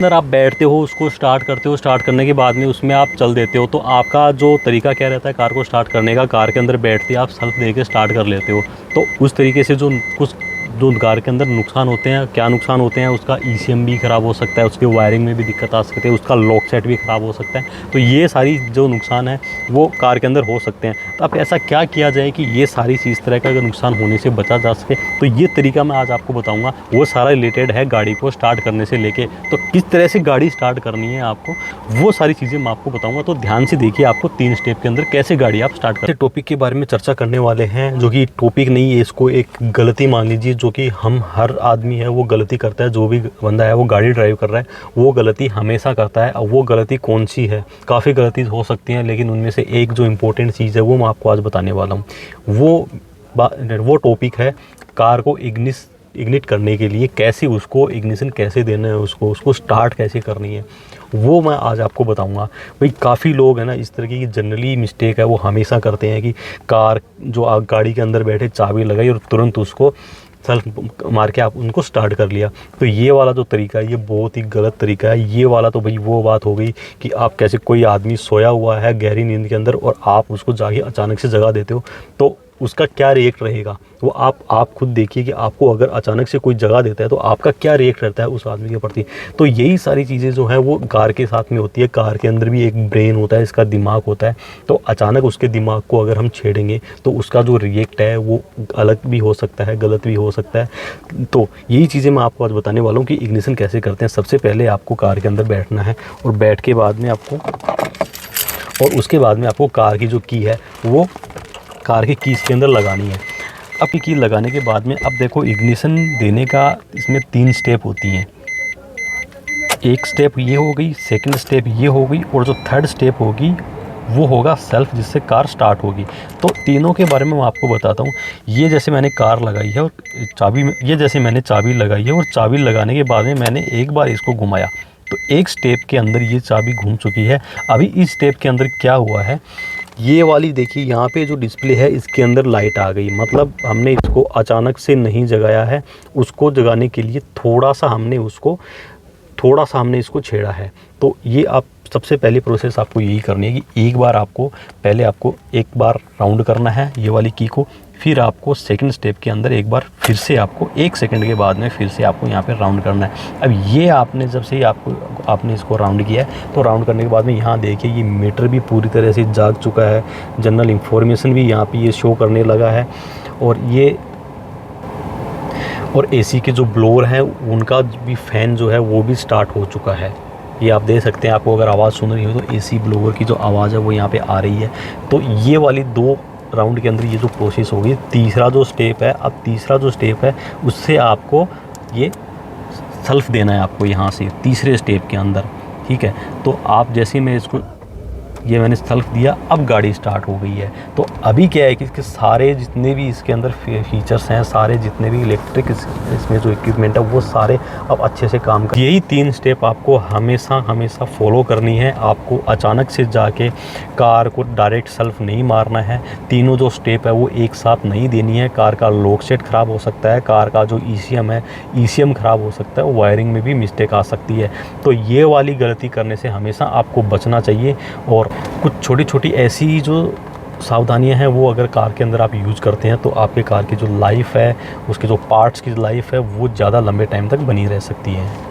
अंदर आप बैठते हो, उसको स्टार्ट करते हो, स्टार्ट करने के बाद में उसमें आप चल देते हो, तो आपका जो तरीका क्या रहता है कार को स्टार्ट करने का, कार के अंदर बैठते आप सेल्फ दे के स्टार्ट कर लेते हो। तो उस तरीके से जो कुछ जो कार के अंदर नुकसान होते हैं, क्या नुकसान होते हैं, उसका ईसीएम भी ख़राब हो सकता है, उसके वायरिंग में भी दिक्कत आ सकती है, उसका लॉक सेट भी ख़राब हो सकता है। तो ये सारी जो नुकसान है वो कार के अंदर हो सकते हैं। तो अब ऐसा क्या किया जाए कि ये सारी चीज़ तरह का अगर नुकसान होने से बचा जा सके, तो ये तरीका मैं आज आपको बताऊंगा। वो सारा रिलेटेड है गाड़ी को स्टार्ट करने से लेके, तो किस तरह से गाड़ी स्टार्ट करनी है आपको, वो सारी चीज़ें मैं आपको बताऊंगा। तो ध्यान से देखिए, आपको 3 स्टेप के अंदर कैसे गाड़ी आप स्टार्ट करते हैं। टॉपिक के बारे में चर्चा करने वाले हैं, जो कि टॉपिक नहीं है, इसको एक गलती मान लीजिए, जो कि हम हर आदमी है वो गलती करता है। जो भी बंदा है वो गाड़ी ड्राइव कर रहा है वो गलती हमेशा करता है। अब वो गलती कौन सी है, काफ़ी गलती हो सकती हैं, लेकिन उनमें से एक जो इम्पोर्टेंट चीज़ है वो मैं आपको आज बताने वाला हूँ। वो टॉपिक है कार को इग्निट करने के लिए कैसे, उसको इग्निशन कैसे देना है, उसको स्टार्ट कैसे करनी है, वो मैं आज आपको बताऊंगा। भाई काफ़ी लोग हैं ना इस तरह की जनरली मिस्टेक है वो हमेशा करते हैं कि कार जो गाड़ी के अंदर बैठे चाबी लगाई और तुरंत उसको सेल्फ मार के आप उनको स्टार्ट कर लिया। तो ये वाला जो तरीका है ये बहुत ही गलत तरीका है। ये वाला तो भाई वो बात हो गई कि आप कैसे, कोई आदमी सोया हुआ है गहरी नींद के अंदर और आप उसको जाके अचानक से जगा देते हो, तो उसका क्या रिएक्ट रहेगा वो आप खुद देखिए कि आपको अगर अचानक से कोई जगह देता है तो आपका क्या रिएक्ट रहता है उस आदमी के प्रति। तो यही सारी चीज़ें जो हैं वो कार के साथ में होती है। कार के अंदर भी एक ब्रेन होता है, इसका दिमाग होता है। तो अचानक उसके दिमाग को अगर हम छेड़ेंगे तो उसका जो रिएक्ट है वो अलग भी हो सकता है, गलत भी हो सकता है। तो यही चीज़ें मैं आपको आज बताने वाला हूँ कि इग्निशन कैसे करते हैं। सबसे पहले आपको कार के अंदर बैठना है और बैठ के बाद में उसके बाद में आपको कार की जो की है वो कार की कीज़ के अंदर लगानी है। अब ये की लगाने के बाद में अब देखो, इग्निशन देने का इसमें 3 स्टेप होती हैं। एक स्टेप ये हो गई, सेकंड स्टेप ये हो गई, और जो थर्ड स्टेप होगी वो होगा सेल्फ, जिससे कार स्टार्ट होगी। तो तीनों के बारे में मैं आपको बताता हूँ। ये जैसे मैंने कार लगाई है और मैंने चाबी लगाई है, और चाबी लगाने के बाद में मैंने एक बार इसको घुमाया तो एक स्टेप के अंदर ये चाबी घूम चुकी है। अभी इस स्टेप के अंदर क्या हुआ है, ये वाली देखिए यहाँ पे जो डिस्प्ले है इसके अंदर लाइट आ गई, मतलब हमने इसको अचानक से नहीं जगाया है। उसको जगाने के लिए थोड़ा सा हमने इसको छेड़ा है। तो ये आप सबसे पहली प्रोसेस आपको यही करनी है कि एक बार राउंड करना है ये वाली की को, फिर आपको सेकंड स्टेप के अंदर एक बार फिर से आपको 1 सेकंड के बाद में फिर से आपको यहाँ पे राउंड करना है। अब ये आपने जब से आपने इसको राउंड किया है, तो राउंड करने के बाद में यहाँ देखिए ये मीटर भी पूरी तरह से जाग चुका है, जनरल इंफॉर्मेशन भी यहाँ पे ये शो करने लगा है, और एसी के जो ब्लोअर हैं उनका भी फ़ैन जो है वो भी स्टार्ट हो चुका है। ये आप देख सकते हैं, आपको अगर आवाज़ सुन रही हो तो एसी ब्लोअर की जो आवाज़ है वो यहाँ पे आ रही है। तो ये वाली 2 राउंड के अंदर ये जो प्रोसेस होगी, तीसरा जो स्टेप है उससे आपको ये सेल्फ देना है आपको यहाँ से तीसरे स्टेप के अंदर, ठीक है। तो आप जैसे मैं इसको मैंने सेल्फ दिया, अब गाड़ी स्टार्ट हो गई है। तो अभी क्या है कि इसके सारे जितने भी इसके अंदर फीचर्स हैं, सारे जितने भी इलेक्ट्रिक इसमें जो इक्विपमेंट है वो सारे अब अच्छे से काम कर। यही 3 स्टेप आपको हमेशा फॉलो करनी है। आपको अचानक से जाके कार को डायरेक्ट सेल्फ नहीं मारना है। तीनों जो स्टेप है वो एक साथ नहीं देनी है। कार का लॉक सेट ख़राब हो सकता है, कार का जो ईसीएम ख़राब हो सकता है, वायरिंग में भी मिस्टेक आ सकती है। तो ये वाली गलती करने से हमेशा आपको बचना चाहिए। और कुछ छोटी छोटी ऐसी जो सावधानियां हैं वो अगर कार के अंदर आप यूज़ करते हैं तो आपके कार की जो लाइफ है, उसके जो पार्ट्स की लाइफ है वो ज़्यादा लंबे टाइम तक बनी रह सकती है।